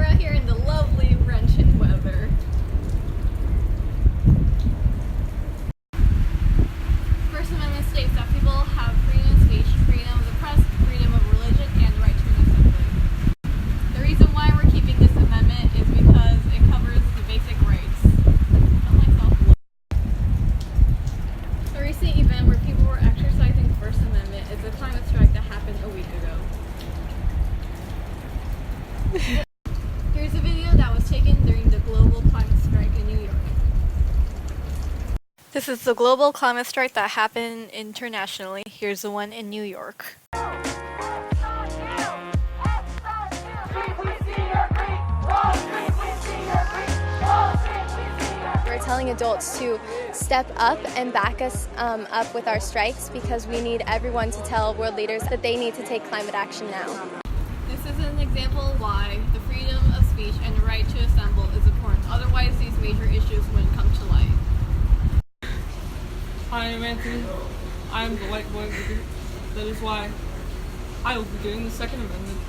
out here in the lovely wrenching weather. First Amendment states that people have freedom of speech, freedom of the press, freedom of religion, and the right to an assembly. The reason why we're keeping this amendment is because it covers the basic rights. A recent event where people were exercising the First Amendment is the climate strike that happened a week ago. Here's a video that was taken during the global climate strike in New York. This is the global climate strike that happened internationally. Here's the one in New York. We're telling adults to step up and back us up with our strikes because we need everyone to tell world leaders that they need to take climate action now. This is an example why the freedom of speech and the right to assemble is important. Otherwise, these major issues wouldn't come to light. Hi, I'm Anthony. I'm the white boy of the group. That is why I will be doing the Second Amendment.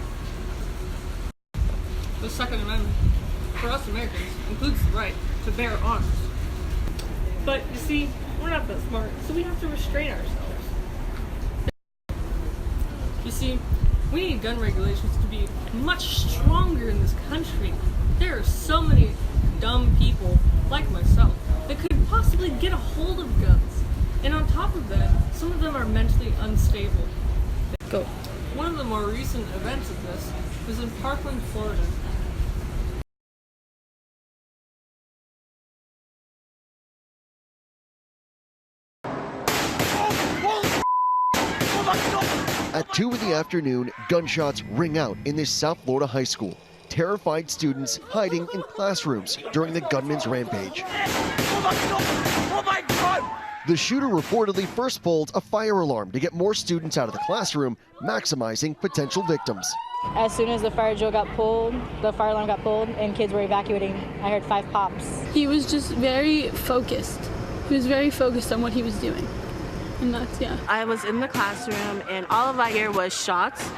The Second Amendment, for us Americans, includes the right to bear arms. But you see, we're not that smart, so we have to restrain ourselves. You see, we need gun regulations to be much stronger in this country. There are so many dumb people, like myself, that could possibly get a hold of guns. And on top of that, some of them are mentally unstable. Go. One of the more recent events of this was in Parkland, Florida. At 2 in the afternoon, gunshots ring out in this South Florida high school. Terrified students hiding in classrooms during the gunman's rampage. Oh my God! The shooter reportedly first pulled a fire alarm to get more students out of the classroom, maximizing potential victims. As soon as the fire alarm got pulled, and kids were evacuating, I heard 5 pops. He was just very focused. He was very focused on what he was doing. And that's, yeah. I was in the classroom and all of I hear was shots.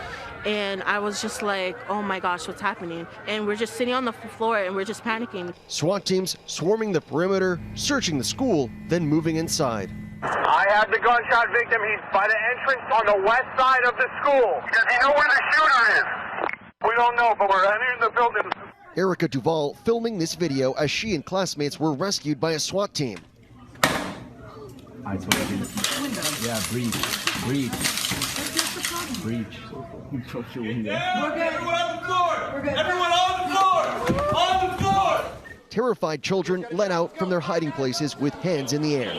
And I was just like, oh my gosh, what's happening? And we're just sitting on the floor and we're just panicking. SWAT teams swarming the perimeter, searching the school, then moving inside. I have the gunshot victim. He's by the entrance on the west side of the school. Does he know where the shooter is? We don't know, but we're entering the building. Erica Duvall filming this video as she and classmates were rescued by a SWAT team. I told you. Yeah, breathe. Breach. Approach your window. Okay, everyone on the floor! We're good. Everyone on the floor! On the floor! Terrified children let out from their hiding places with hands in the air.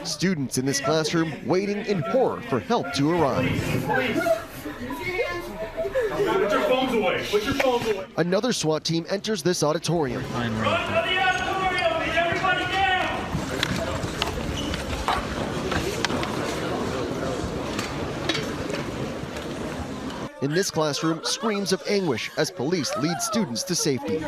Students in this classroom waiting in horror for help to arrive. Put your phones away. Put your phones away. Another SWAT team enters this auditorium. Run to the auditorium! Get everybody down! In this classroom, screams of anguish as police lead students to safety.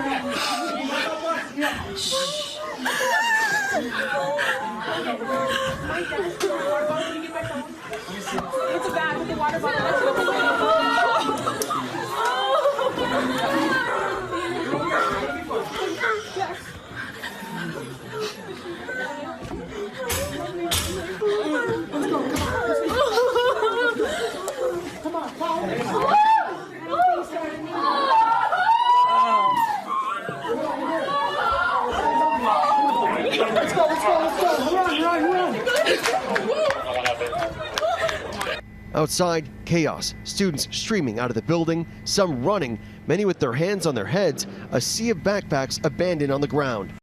Outside, chaos. Students streaming out of the building, some running, many with their hands on their heads, a sea of backpacks abandoned on the ground.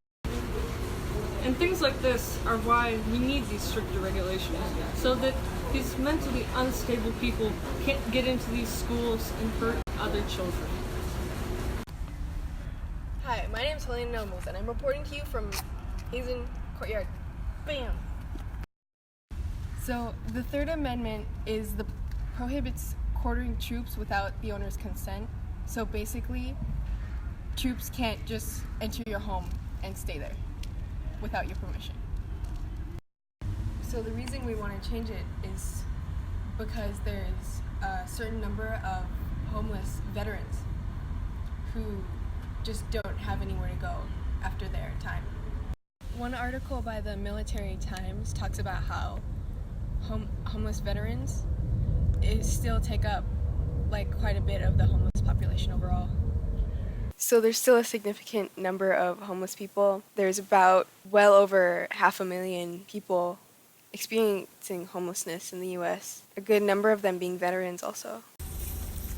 And things like this are why we need these stricter regulations, so that these mentally unstable people can't get into these schools and hurt other children. Hi, my name is Helena Nobles, and I'm reporting to you from Hazen Courtyard. Bam! So, the Third Amendment prohibits quartering troops without the owner's consent. So basically, troops can't just enter your home and stay there without your permission. So the reason we want to change it is because there's a certain number of homeless veterans who just don't have anywhere to go after their time. One article by the Military Times talks about how homeless veterans still take up like quite a bit of the homeless population overall. So there's still a significant number of homeless people. There's about well over 500,000 people experiencing homelessness in the U.S., a good number of them being veterans also.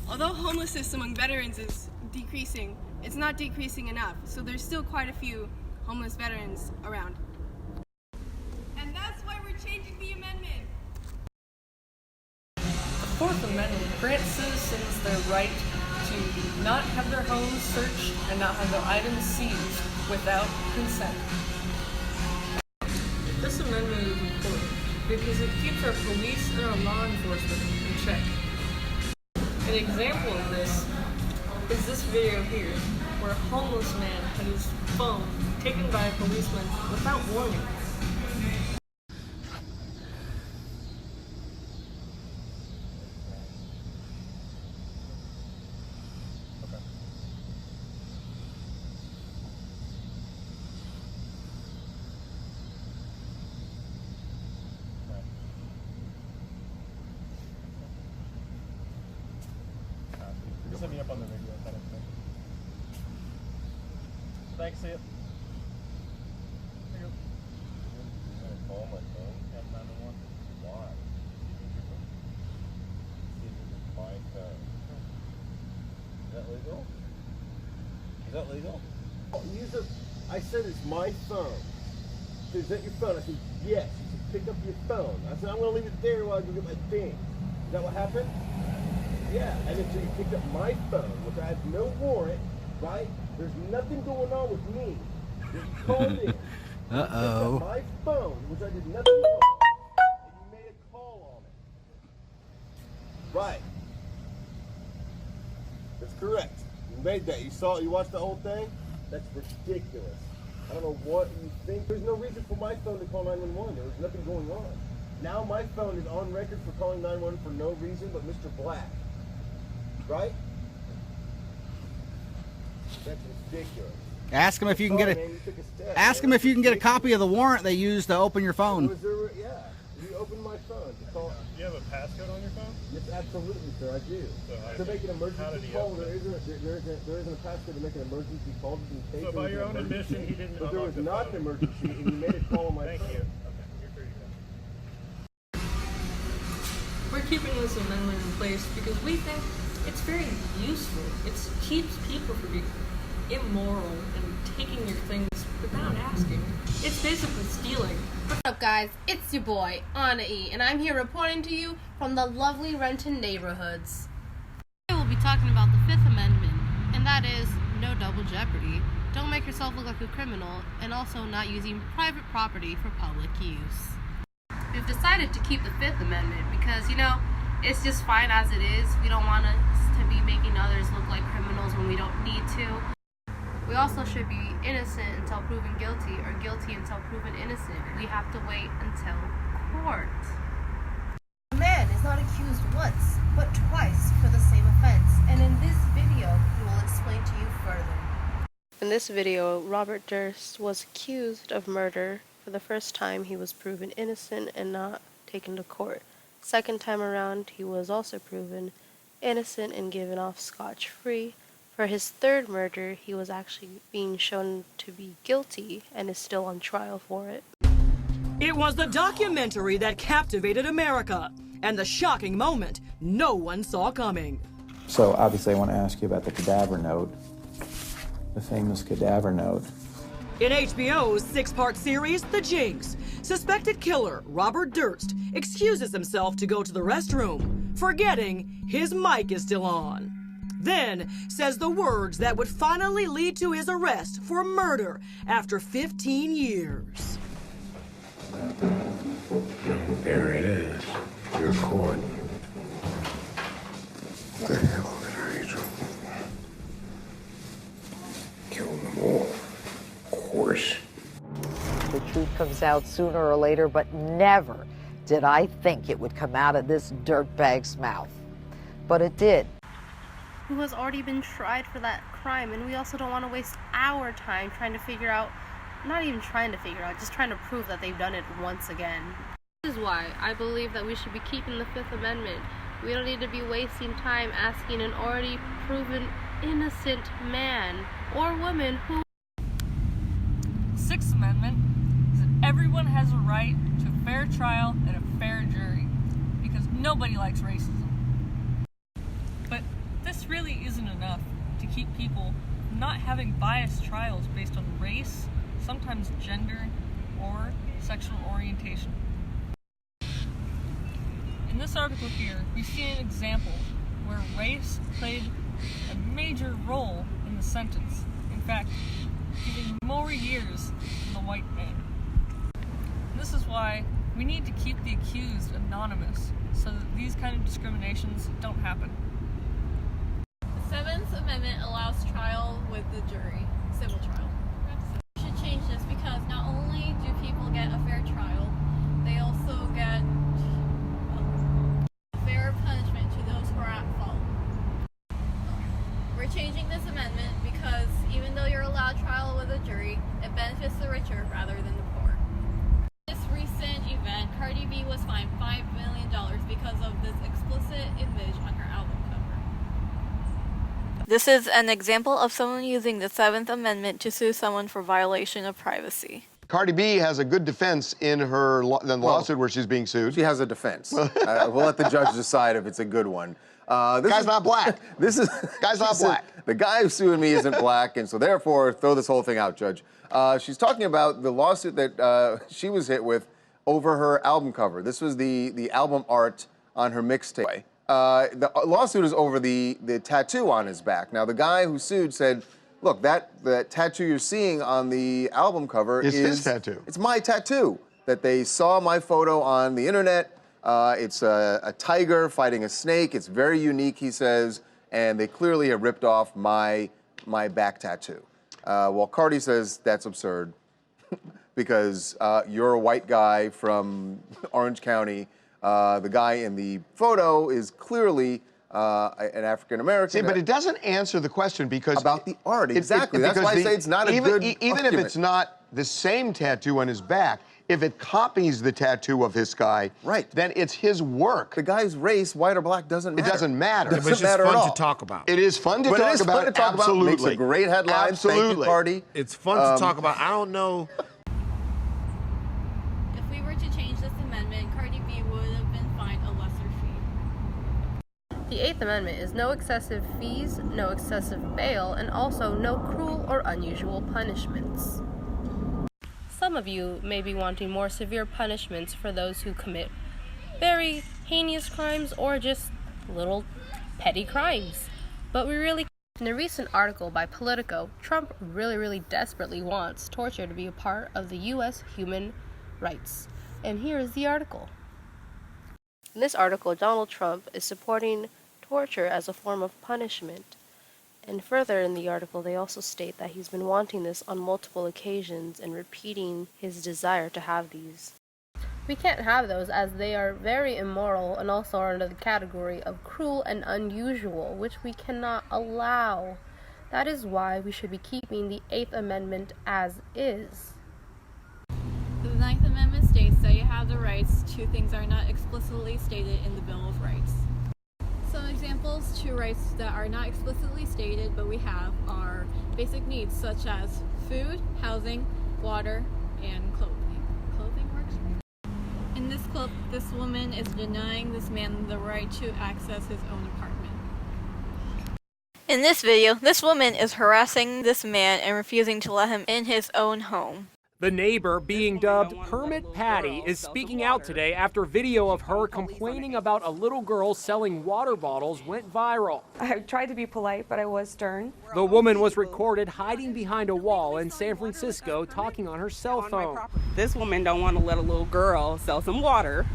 Although homelessness among veterans is decreasing, it's not decreasing enough, so there's still quite a few homeless veterans around. And that's why we're changing the amendment. The Fourth Amendment grants citizens their right to not have their homes searched and not have their items seized without consent. This amendment is important because it keeps our police and our law enforcement in check. An example of this is this video here, where a homeless man had his phone taken by a policeman without warning. Set me up on the radio, kind of thing. Thanks, see it. There you go. I'm gonna call my phone, have 911. Why? See if it's my phone. Is that legal? Is that legal? I said it's my phone. So is that your phone? I said, yes. You said, pick up your phone. I said, I'm going to leave it there while I go get my thing. Is that what happened? Yeah, and until you picked up my phone, which I have no warrant, right? There's nothing going on with me. You called in. Uh-oh. You picked up my phone, which I did nothing wrong, and you made a call on it. Right. That's correct. You made that. You watched the whole thing? That's ridiculous. I don't know what you think. There's no reason for my phone to call 911. There was nothing going on. Now my phone is on record for calling 911 for no reason but Mr. Black. Right? That's ridiculous. Ask him if you can get if you can get a copy of the warrant they used to open your phone. Yeah, you opened my phone to call. Do you have a passcode on your phone? Yes, absolutely, sir. I do. To make an emergency call, there isn't a passcode to make an emergency call. So by your own admission, he didn't. But there was not an emergency, and you made a call on my phone. Thank you. Okay, you're free to go. We're keeping this amendment in place because we think it's very useful. It keeps people from being immoral and taking your things without asking. It's basically stealing. What's up, guys? It's your boy, Anna E, and I'm here reporting to you from the lovely Renton neighborhoods. Today we'll be talking about the Fifth Amendment, and that is no double jeopardy. Don't make yourself look like a criminal, and also not using private property for public use. We've decided to keep the Fifth Amendment because, it's just fine as it is. We don't want us to be making others look like criminals when we don't need to. We also should be innocent until proven guilty, or guilty until proven innocent. We have to wait until court. A man is not accused once, but twice for the same offense, and in this video, he will explain to you further. In this video, Robert Durst was accused of murder. For the first time, he was proven innocent and not taken to court. Second time around, he was also proven innocent and given off scotch-free. For his third murder, he was actually being shown to be guilty and is still on trial for it. It was the documentary that captivated America, and the shocking moment no one saw coming. So obviously I want to ask you about the cadaver note, the famous cadaver note. In HBO's 6-part series, The Jinx, suspected killer Robert Durst excuses himself to go to the restroom, forgetting his mic is still on. Then says the words that would finally lead to his arrest for murder after 15 years. There it is. You're caught. What the hell did I do? Kill them all. Of course. The truth comes out sooner or later, but never did I think it would come out of this dirtbag's mouth. But it did. Who has already been tried for that crime, and we also don't want to waste our time trying to figure out, not even trying to figure out, just trying to prove that they've done it once again. This is why I believe that we should be keeping the Fifth Amendment. We don't need to be wasting time asking an already proven innocent man or woman who... Sixth Amendment is that everyone has a right to a fair trial and a fair jury, because nobody likes racism. But this really isn't enough to keep people from not having biased trials based on race, sometimes gender, or sexual orientation. In this article here, we see an example where race played a major role in the sentence. In fact, giving more years to the white man. And this is why we need to keep the accused anonymous so that these kind of discriminations don't happen. The Seventh Amendment allows trial with the jury, civil trial. We should change this because not only do people get a fair trial, they also get fair punishment to those who are at fault. We're changing this amendment because even though you're allowed trial with a jury, it benefits the richer rather than the poor. This recent event, Cardi B was fined $5 million because of this explicit image on her album cover. This is an example of someone using the Seventh Amendment to sue someone for violation of privacy. Cardi B has a good defense in her lawsuit where she's being sued. She has a defense. We'll let the judge decide if it's a good one. Guy's not black. Guy's not black. The guy who's suing me isn't black, and so therefore, throw this whole thing out, Judge. She's talking about the lawsuit that she was hit with over her album cover. This was the album art on her mixtape. The lawsuit is over the tattoo on his back. Now, the guy who sued said, look, that tattoo you're seeing on the album cover is his tattoo. It's my tattoo. That they saw my photo on the internet. It's a tiger fighting a snake. It's very unique, he says, and they clearly have ripped off my back tattoo. Well, Cardi says that's absurd because you're a white guy from Orange County. The guy in the photo is clearly an African-American. See, but it doesn't answer the question because... About the art, exactly. That's why I say it's not a good Even if it's not the same tattoo on his back, if it copies the tattoo of this guy, then it's his work. The guy's race, white or black, doesn't matter. It doesn't matter. It doesn't matter at all. to talk about. It is fun to talk about. Absolutely. Makes a great headline. Absolutely. Thank you, Cardi. It's fun to talk about. I don't know. If we were to change this amendment, Cardi B would have been fined a lesser fee. The Eighth Amendment is no excessive fees, no excessive bail, and also no cruel or unusual punishments. Some of you may be wanting more severe punishments for those who commit very heinous crimes or just little petty crimes. But we really... In a recent article by Politico, Trump really desperately wants torture to be a part of the U.S. human rights. And here is the article. In this article, Donald Trump is supporting torture as a form of punishment. And further in the article, they also state that he's been wanting this on multiple occasions and repeating his desire to have these. We can't have those as they are very immoral and also are under the category of cruel and unusual, which we cannot allow. That is why we should be keeping the Eighth Amendment as is. The Ninth Amendment states that you have the rights to things that are not explicitly stated in the Bill of Rights. Some examples to rights that are not explicitly stated but we have are basic needs such as food, housing, water, and clothing. Clothing works? In this clip, this woman is denying this man the right to access his own apartment. In this video, this woman is harassing this man and refusing to let him in his own home. The neighbor, being dubbed Permit Patty, is speaking out today after video of her complaining about a little girl selling water bottles went viral. I tried to be polite, but I was stern. The woman was recorded hiding behind a wall in San Francisco talking on her cell phone. This woman don't want to let a little girl sell some water.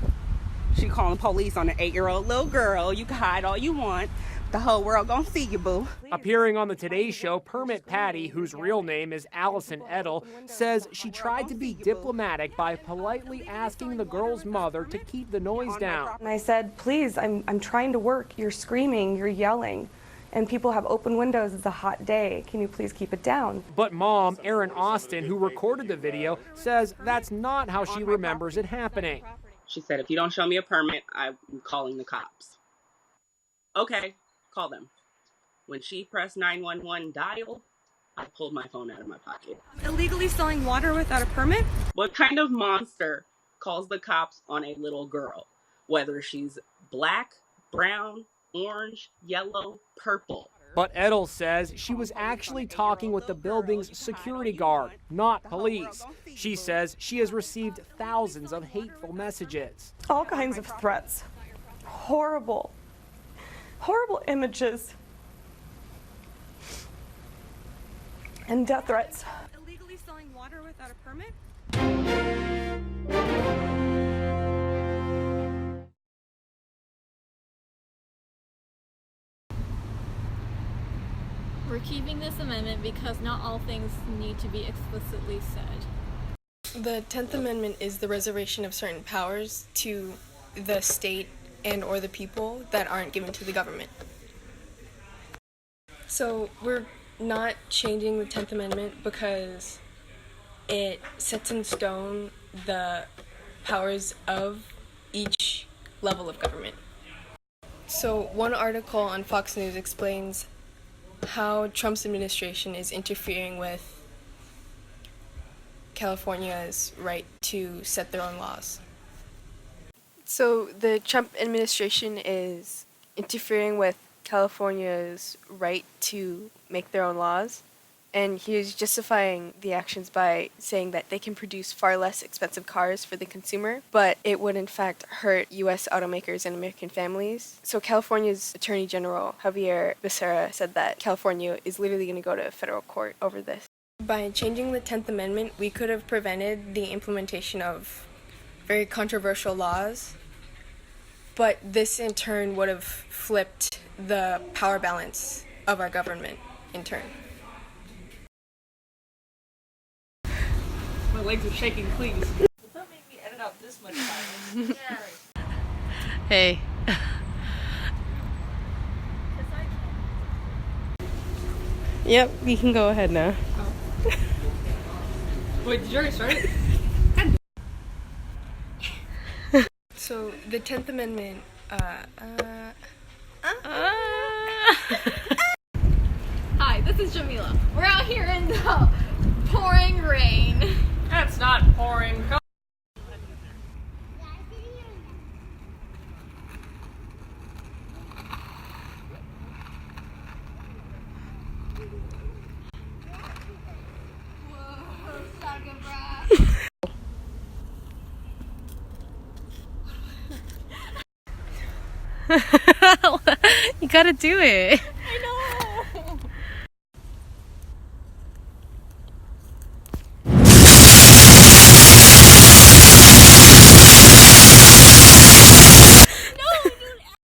She calling the police on an 8-year-old little girl. You can hide all you want, The whole world gonna see you, boo. Appearing on the Today Show, Permit Patty, whose real name is Allison Edel, says she tried to be diplomatic by politely asking the girl's mother to keep the noise down. And I said, please, I'm trying to work. You're screaming, you're yelling, and people have open windows. It's a hot day. Can you please keep it down? But mom, Erin Austin, who recorded the video, says that's not how she remembers it happening. She said, if you don't show me a permit, I'm calling the cops. Okay, call them. When she pressed 911 dial, I pulled my phone out of my pocket. Illegally selling water without a permit? What kind of monster calls the cops on a little girl? Whether she's black, brown, orange, yellow, purple. But Edel says she was actually talking with the building's security guard, not police. She says she has received thousands of hateful messages. All kinds of threats. Horrible images. And death threats. Illegally selling water without a permit? We're keeping this amendment because not all things need to be explicitly said. The 10th Amendment is the reservation of certain powers to the state and or the people that aren't given to the government. So we're not changing the 10th Amendment because it sets in stone the powers of each level of government. So one article on Fox News explains how Trump's administration is interfering with California's right to set their own laws. So the Trump administration is interfering with California's right to make their own laws, and he is justifying the actions by saying that they can produce far less expensive cars for the consumer, but it would in fact hurt U.S. automakers and American families. So California's Attorney General, Javier Becerra, said that California is literally going to go to federal court over this. By changing the 10th Amendment, we could have prevented the implementation of very controversial laws, but this in turn would have flipped the power balance of our government in turn. My legs are shaking, please. Don't make me edit out this much time. Hey. Yep, you can go ahead now. Wait, did you already start it? So the 10th Amendment, Hi, this is Jamila. We're out here in the pouring rain. That's not pouring. You gotta do it.